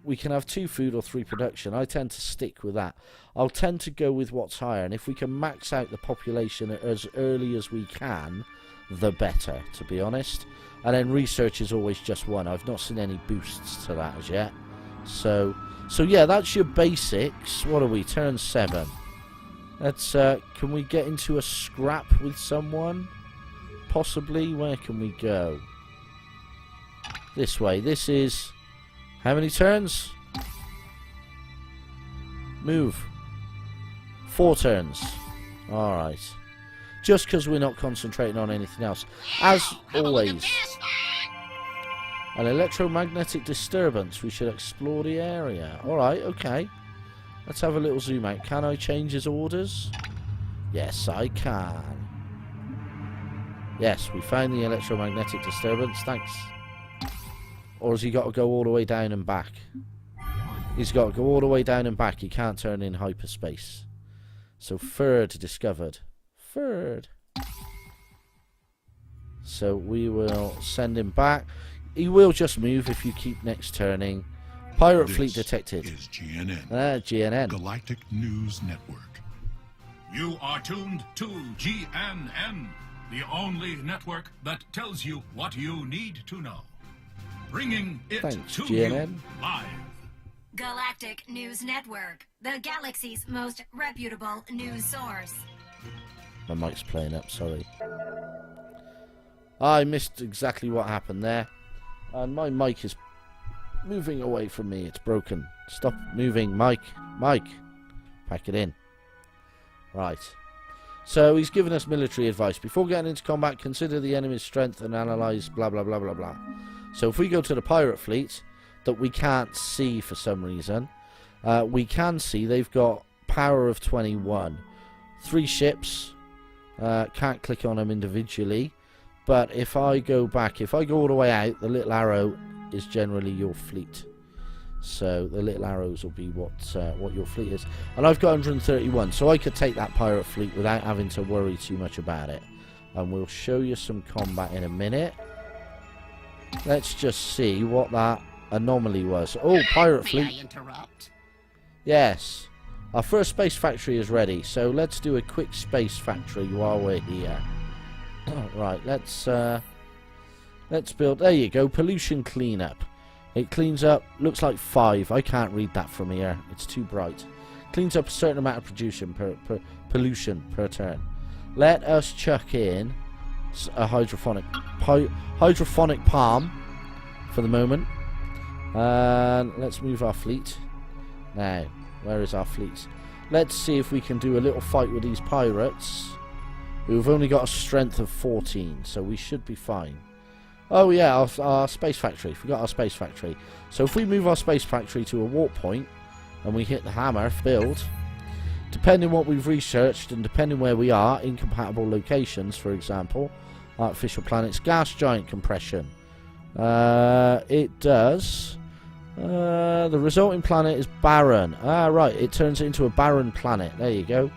we can have 2 food or 3 production. I tend to stick with that. I'll tend to go with what's higher. And if we can max out the population as early as we can, the better, to be honest. And then research is always just 1. I've not seen any boosts to that as yet. So yeah, that's your basics. What are we? Turn 7. Let's, can we get into a scrap with someone? Possibly. Where can we go? This way. This is... How many turns? Move. 4 turns. Alright. Just because we're not concentrating on anything else. As always. An electromagnetic disturbance. We should explore the area. Alright, okay. Let's have a little zoom out. Can I change his orders? Yes, I can. Yes, we found the electromagnetic disturbance. Thanks. Or has he got to go all the way down and back? He's got to go all the way down and back. He can't turn in hyperspace. So third discovered. Third. So we will send him back. He will just move if you keep next turning. Pirate fleet detected.
Is GNN.
GNN.
Galactic News Network.
You are tuned to GNN, the only network that tells you what you need to know. Bringing it
Thanks,
to
GNN.
you live.
Galactic News Network, the galaxy's most reputable news source.
My mic's playing up, sorry. I missed exactly what happened there. And my mic is moving away from me. It's broken. Stop moving, Mike. Mike. Pack it in. Right. So he's given us military advice. Before getting into combat, consider the enemy's strength and analyze blah, blah, blah, blah, blah. So if we go to the pirate fleet that we can't see for some reason, we can see they've got power of 21. 3 ships. Can't click on them individually. But if I go back, if I go all the way out, the little arrow is generally your fleet. So the little arrows will be what your fleet is. And I've got 131, so I could take that pirate fleet without having to worry too much about it. and we'll show you some combat in a minute. Let's just see what that anomaly was. Oh, pirate
May I
fleet.
interrupt?
Yes. Our first space factory is ready, so let's do a quick space factory while we're here. Right, let's build... There you go, pollution cleanup. It cleans up, looks like 5. I can't read that from here. It's too bright. Cleans up a certain amount of pollution per turn. Let us chuck in a hydrophonic palm for the moment. And let's move our fleet. Now, where is our fleet? Let's see if we can do a little fight with these pirates, who've only got a strength of 14, so we should be fine. Oh yeah, our space factory. Forgot our space factory. So if we move our space factory to a warp point, and we hit the hammer, build, depending what we've researched and depending where we are, incompatible locations, for example, artificial planets, gas giant compression. It does... the resulting planet is barren. Right, it turns it into a barren planet. There you go.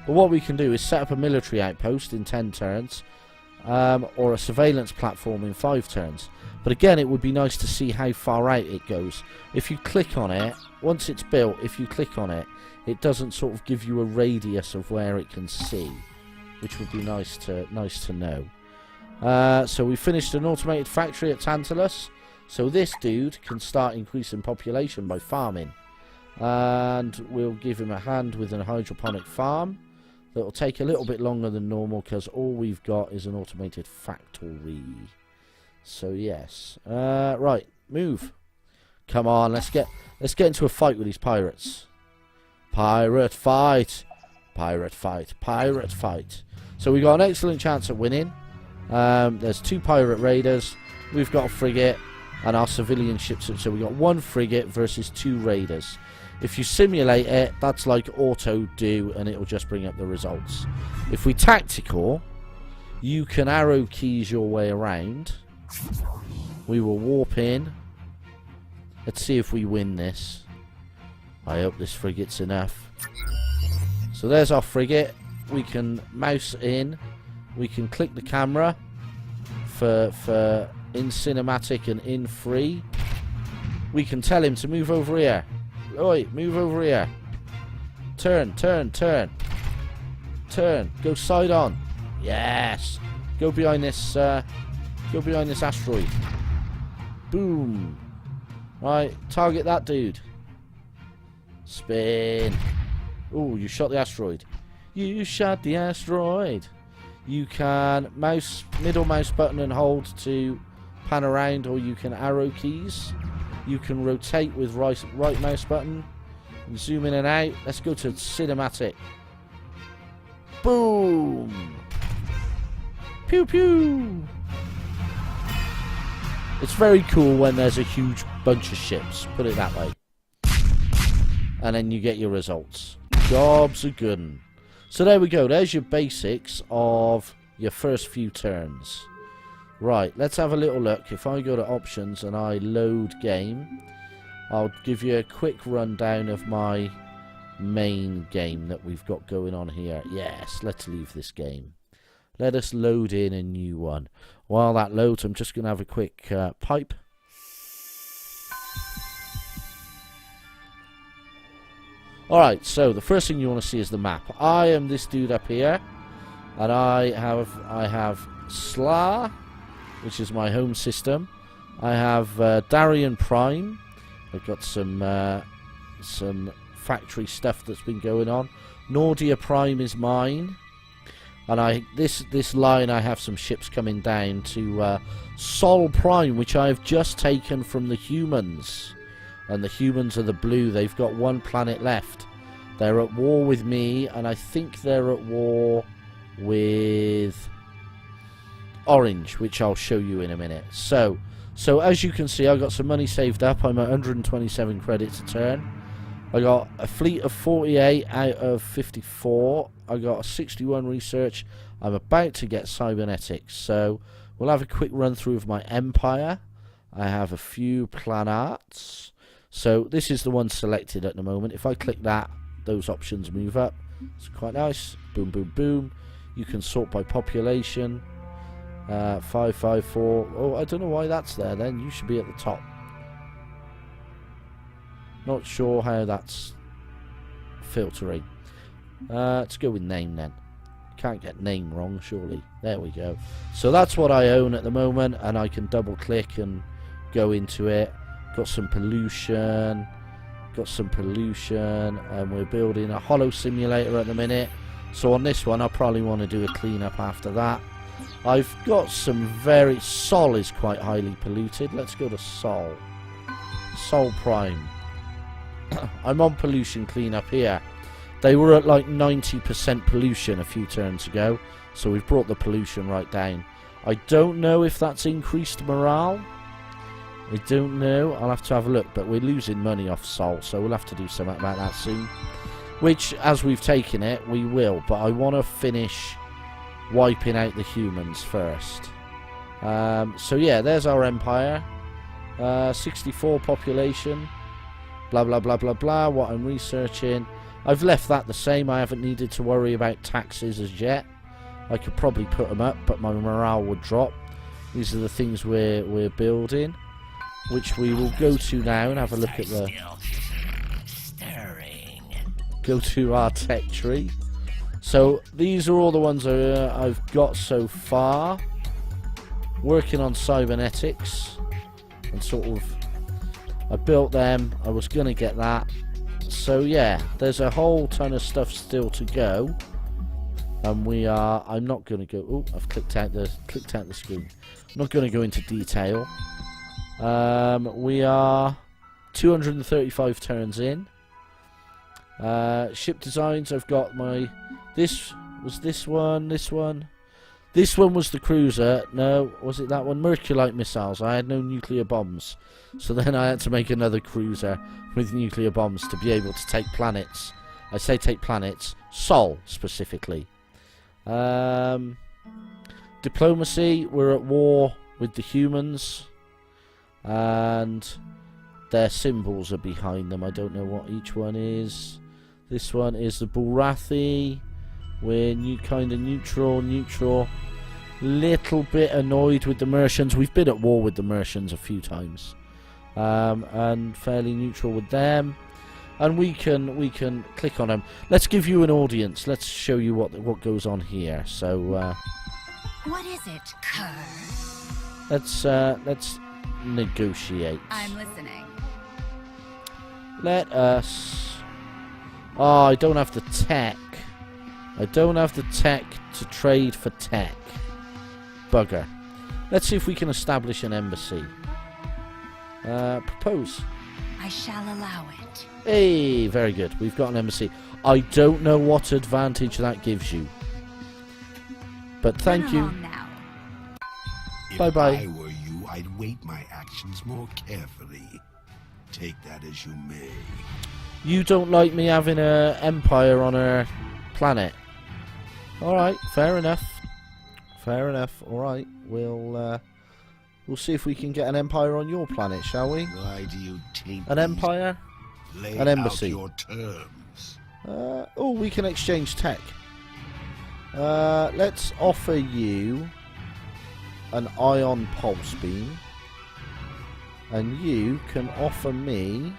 But what we can do is set up a military outpost in 10 turns, or a surveillance platform in 5 turns. But again, it would be nice to see how far out it goes. If you click on it, once it's built, if you click on it, it doesn't sort of give you a radius of where it can see, which would be nice to know. So we finished an automated factory at Tantalus. So this dude can start increasing population by farming. And we'll give him a hand with a hydroponic farm. That'll take a little bit longer than normal because all we've got is an automated factory. So yes. Right, move. Come on, let's get into a fight with these pirates. Pirate fight. Pirate fight. Pirate fight. So we got an excellent chance at winning. There's 2 pirate raiders. We've got a frigate. And our civilian ships. So we got 1 frigate versus 2 raiders. If you simulate it, that's like auto do, and it'll just bring up the results. If we tactical, you can arrow keys your way around. We will warp in. Let's see if we win this. I hope this frigate's enough. So there's our frigate. We can mouse in. We can click the camera for in cinematic and in free. We can tell him to move over here. Oi, move over here. Turn, turn, turn. Turn. Go side on. Yes. Go behind this asteroid. Boom. Right, target that dude. Spin. Oh, you shot the asteroid. You shot the asteroid. You can middle mouse button and hold to pan around, or you can arrow keys. You can rotate with right mouse button and zoom in and out. Let's go to cinematic. Boom. Pew pew. It's very cool when there's a huge bunch of ships, put it that way. And then you get your results. Jobs are good. So there we go. There's your basics of your first few turns. Right, let's have a little look. If I go to options and I load game, I'll give you a quick rundown of my main game that we've got going on here. Yes, let's leave this game. Let us load in a new one. While that loads, I'm just going to have a quick pipe. Alright, so the first thing you want to see is the map. I am this dude up here, and I have Sla, which is my home system. I have Darien Prime. I've got some factory stuff that's been going on. Nordia Prime is mine. And this line, I have some ships coming down to Sol Prime, which I have just taken from the humans. And the humans are the blue. They've got 1 planet left. They're at war with me, and I think they're at war with Orange, which I'll show you in a minute. So as you can see, I got some money saved up. I'm at 127 credits a turn. I got a fleet of 48 out of 54. I got a 61 research. I'm about to get cybernetics. So we'll have a quick run through of my empire. I have a few planets. So this is the one selected at the moment. If I click that, those options move up. It's quite nice. Boom, boom, boom. You can sort by population. 554. Oh, I don't know why that's there then. You should be at the top. Not sure how that's filtering. Let's go with name then. Can't get name wrong, surely. There we go. So that's what I own at the moment, and I can double click and go into it. Got some pollution. And we're building a hollow simulator at the minute. So on this one, I'll probably want to do a cleanup after that. I've got some Sol is quite highly polluted. Let's go to Sol. Sol Prime. I'm on pollution cleanup here. They were at like 90% pollution a few turns ago, so we've brought the pollution right down. I don't know if that's increased morale. I don't know. I'll have to have a look, but we're losing money off Sol, so we'll have to do something about that soon. Which, as we've taken it, we will, but I want to finish wiping out the humans first. So yeah, there's our empire. 64 population. Blah blah blah blah blah. What I'm researching, I've left that the same. I haven't needed to worry about taxes as yet. I could probably put them up, but my morale would drop. These are the things we're building, which we will go to now and have a look at the. Go to our tech tree. So these are all the ones I've got so far. Working on cybernetics and sort of. I built them. I was gonna get that. So yeah, there's a whole ton of stuff still to go, and we are. I'm not gonna go. Oh, I've clicked out the screen. I'm not gonna go into detail. We are 235 turns in. Ship designs. I've got my. This one. This one was the cruiser. No, was it that one? Merculite missiles. I had no nuclear bombs. So then I had to make another cruiser with nuclear bombs to be able to take planets. I say take planets. Sol, specifically. Diplomacy. We're at war with the humans. And their symbols are behind them. I don't know what each one is. This one is the Bulrathi. We're kind of neutral. Little bit annoyed with the Mercians. We've been at war with the Mercians a few times, and fairly neutral with them. And we can click on them. Let's give you an audience. Let's show you what goes on here. So
What is it, Kerr?
let's negotiate.
I'm listening.
Let us. Oh, I don't have the tech. I don't have the tech to trade for tech. Bugger. Let's see if we can establish an embassy. Propose.
I shall allow it.
Hey, very good. We've got an embassy. I don't know what advantage that gives you. But thank
Run
you.
along now.
Bye-bye.
If I were you, I'd weight my actions more carefully. Take that as you may.
You don't like me having an empire on a planet. Alright, fair enough. Alright, we'll see if we can get an empire on your planet, shall we?
Why do you taint
An empire?
Lay
An embassy.
out your terms.
Oh, we can exchange tech. Let's offer you an ion pulse beam. And you can offer me...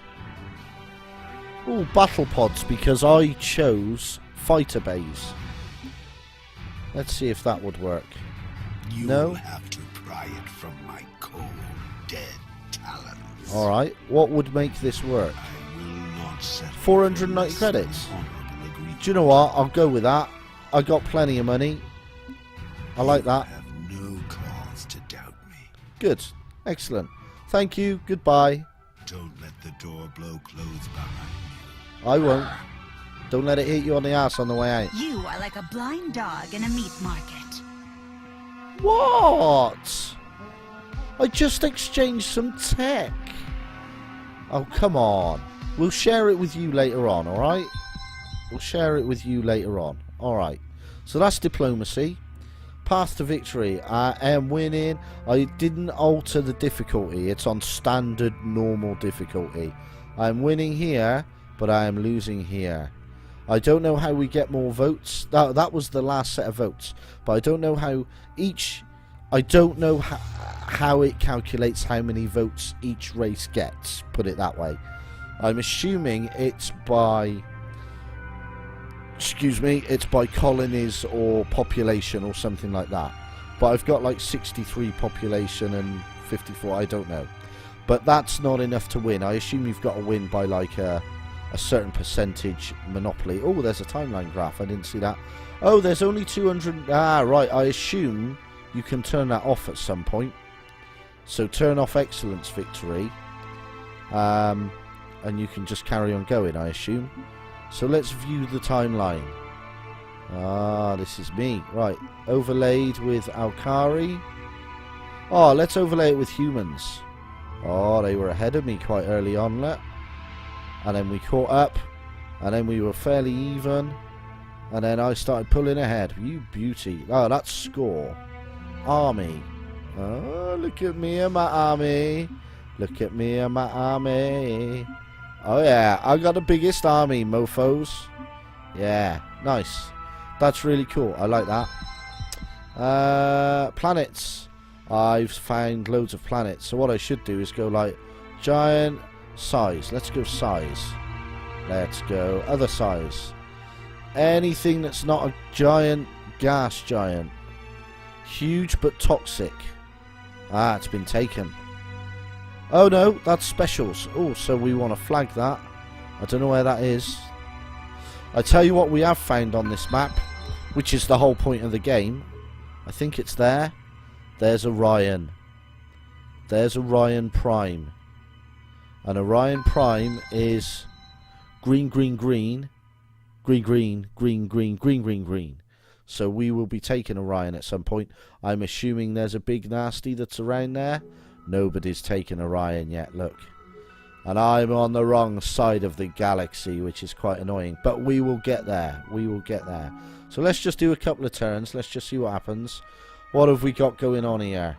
Oh, battle pods, because I chose fighter bays. Let's see if that would work.
You'll
No?
have to pry it from my cold, dead talons.
Alright, what would make this work?
I will not settle
490
for less than
credits.
honorable agreement.
Do you know what? I'll go with that. I got plenty of money. I like
You
that.
have no cause to doubt me.
Good. Excellent. Thank you. Goodbye.
Don't let the door blow closed behind you.
I won't. Don't let it hit you on the ass on the way out.
You are like a blind dog in a meat market.
What? I just exchanged some tech. Oh, come on. We'll share it with you later on, alright? We'll share it with you later on. Alright. So that's diplomacy. Path to victory. I am winning. I didn't alter the difficulty. It's on standard normal difficulty. I'm winning here, but I am losing here. I don't know how we get more votes. That was the last set of votes. But I don't know how each... I don't know how it calculates how many votes each race gets. Put it that way. I'm assuming it's by... Excuse me, it's by colonies or population or something like that. But I've got like 63 population and 54, I don't know. But that's not enough to win. I assume you've got to win by like a certain percentage monopoly. Oh, there's a timeline graph, I didn't see that. Oh, there's only 200... Ah, right, I assume you can turn that off at some point. So turn off excellence victory. And you can just carry on going, I assume. So let's view the timeline. Ah, this is me. Right, overlaid with Alkari. Oh, let's overlay it with humans. Oh, they were ahead of me quite early on, look. And then we caught up. And then we were fairly even. And then I started pulling ahead. You beauty. Oh, that's score. Army. Oh, look at me and my army. Look at me and my army. Oh yeah, I got the biggest army, mofos. Yeah, nice. That's really cool. I like that. Planets. I've found loads of planets. So what I should do is go like giant size. Let's go size. Let's go other size. Anything that's not a giant gas giant. Huge but toxic. Ah, it's been taken. Oh no, that's specials. Oh, so we want to flag that. I don't know where that is. I tell you what we have found on this map, which is the whole point of the game. I think it's there. There's Orion. There's Orion Prime. And Orion Prime is green, green, green. Green, green, green, green, green, green, green. So we will be taking Orion at some point. I'm assuming there's a big nasty that's around there. Nobody's taken Orion yet, look. And I'm on the wrong side of the galaxy, which is quite annoying. But we will get there. We will get there. So let's just do a couple of turns. Let's just see what happens. What have we got going on here?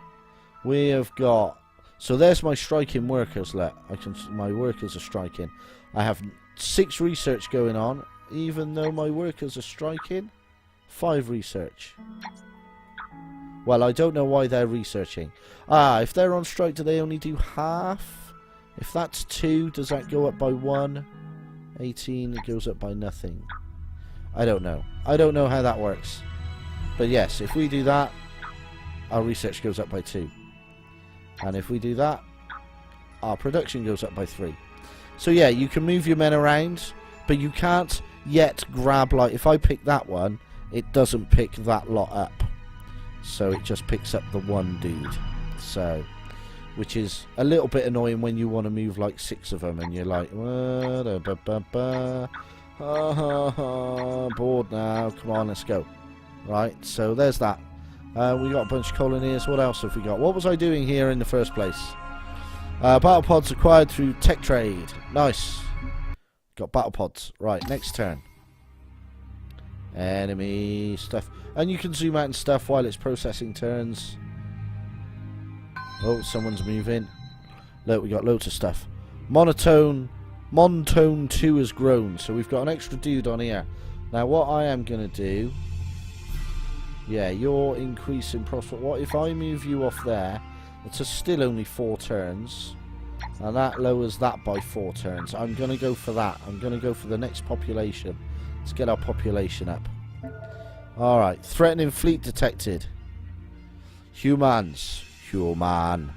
We have got... So there's my striking workers, look. My workers are striking. I have 6 research going on, even though my workers are striking. 5 research. Well, I don't know why they're researching. Ah, if they're on strike, do they only do half? If that's 2, does that go up by 1? 18, it goes up by nothing. I don't know. I don't know how that works. But yes, if we do that, our research goes up by 2. And if we do that, our production goes up by 3. So yeah, you can move your men around, but you can't yet grab, like, if I pick that one, it doesn't pick that lot up. So it just picks up the one dude. So, which is a little bit annoying when you want to move like 6 of them and you're like, bored now, come on, let's go. Right, so there's that. We got a bunch of colonies. What else have we got? What was I doing here in the first place? Battle pods acquired through tech trade. Nice. Got battle pods. Right, next turn. Enemy stuff. And you can zoom out and stuff while it's processing turns. Oh, someone's moving. Look, we got loads of stuff. Monotone 2 has grown, so we've got an extra dude on here. Now, what I am going to do... Yeah, you're increasing prospect. What if I move you off there? It's still only 4 turns. And that lowers that by 4 turns. I'm going to go for that. I'm going to go for the next population. Let's get our population up. Alright, threatening fleet detected. Humans. Human.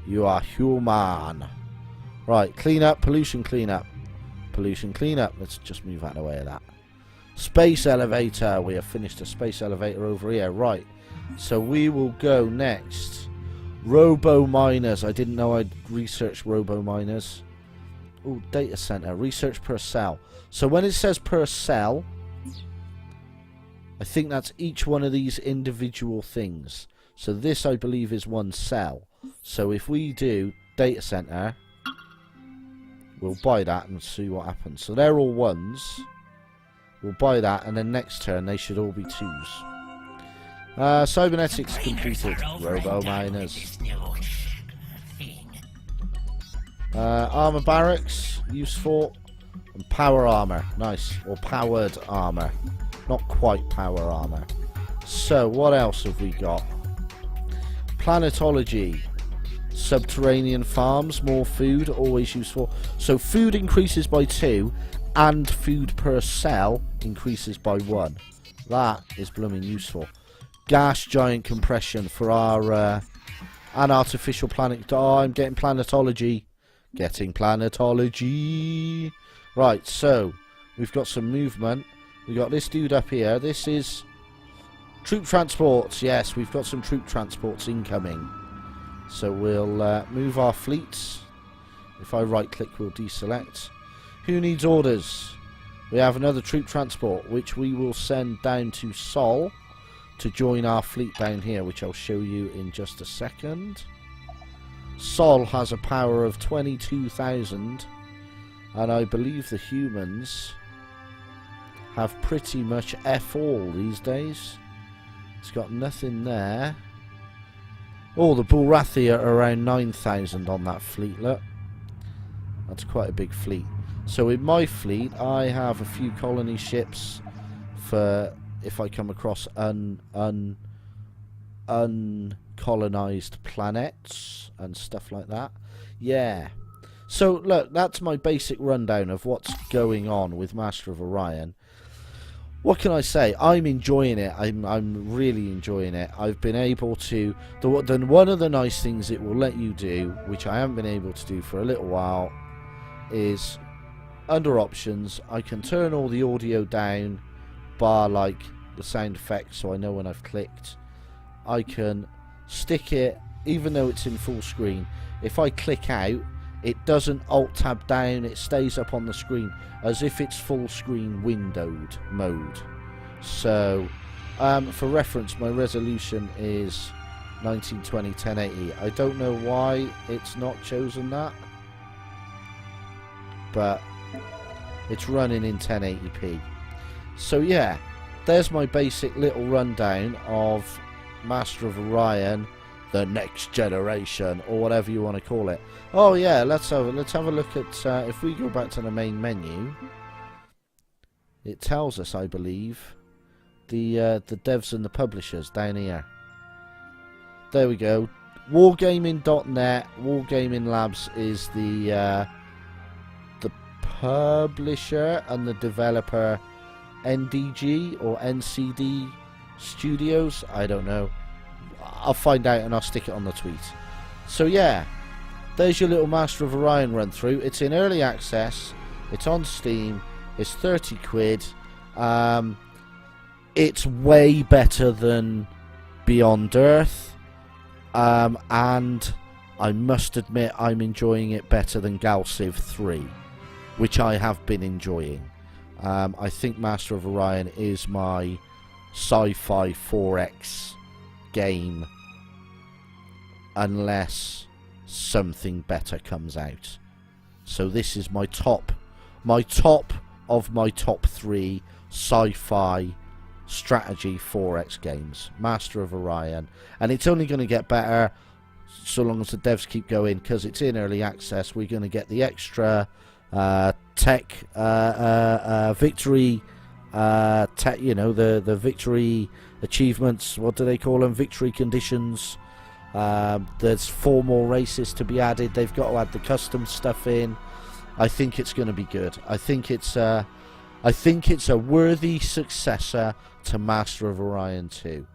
You are human. Right, clean up, pollution clean up. Pollution clean up. Let's just move out of the way of that. Space elevator. We have finished a space elevator over here. Right, so we will go next. Robo miners. I didn't know I'd researched robo miners. Oh, data center. Research per cell. So when it says per cell, I think that's each one of these individual things. So this, I believe, is 1 cell. So if we do data center, we'll buy that and see what happens. So they're all 1s. We'll buy that, and then next turn they should all be 2s. Cybernetics completed. Robo miners. Armor barracks useful. And power armor. Nice. Or powered armor. Not quite power armor. So, what else have we got? Planetology. Subterranean farms. More food. Always useful. So, food increases by 2. And food per cell increases by 1. That is blooming useful. Gas giant compression for our... an artificial planet. Oh, I'm getting planetology. Getting planetology. Right, so we've got some movement. We've got this dude up here. This is troop transports. Yes, we've got some troop transports incoming. So we'll move our fleets. If I right click, we'll deselect. Who needs orders? We have another troop transport, which we will send down to Sol to join our fleet down here, which I'll show you in just a second. Sol has a power of 22,000, and I believe the humans have pretty much F all these days. It's got nothing there. Oh, the Bulrathi are around 9,000 on that fleet, look. That's quite a big fleet. So in my fleet, I have a few colony ships for if I come across uncolonized planets and stuff like that. Yeah. So look, that's my basic rundown of what's going on with Master of Orion. What can I say? I'm enjoying it. I'm really enjoying it. I've been able to... one of the nice things it will let you do, which I haven't been able to do for a little while, is under options, I can turn all the audio down, bar like the sound effects, so I know when I've clicked. I can stick it, even though it's in full screen. If I click out, it doesn't alt tab down, it stays up on the screen as if it's full screen windowed mode. So for reference, my resolution is 1920 1080. I don't know why it's not chosen that, but it's running in 1080p. So yeah, there's my basic little rundown of Master of Orion, the next generation, or whatever you want to call it. Oh yeah, let's have a look at if we go back to the main menu. It tells us, I believe, the devs and the publishers down here. There we go. Wargaming.net. Wargaming Labs is the publisher, and the developer NDG or NCD Studios. I don't know. I'll find out and I'll stick it on the tweet. So yeah, there's your little Master of Orion run through. It's in early access. It's on Steam. It's 30 quid. It's way better than Beyond Earth. And I must admit I'm enjoying it better than Galciv 3, which I have been enjoying. I think Master of Orion is my sci-fi 4X game, unless something better comes out. So this is my top of my top 3 sci-fi strategy 4X games. Master of Orion, and it's only going to get better so long as the devs keep going, because it's in early access. We're going to get the extra tech victory tech, you know, the victory achievements. What do they call them? Victory conditions. There's 4 more races to be added. They've got to add the custom stuff in. I think it's going to be good. I think it's a worthy successor to Master of Orion 2.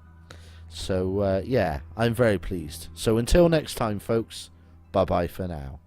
So yeah, I'm very pleased. So until next time, folks, bye bye for now.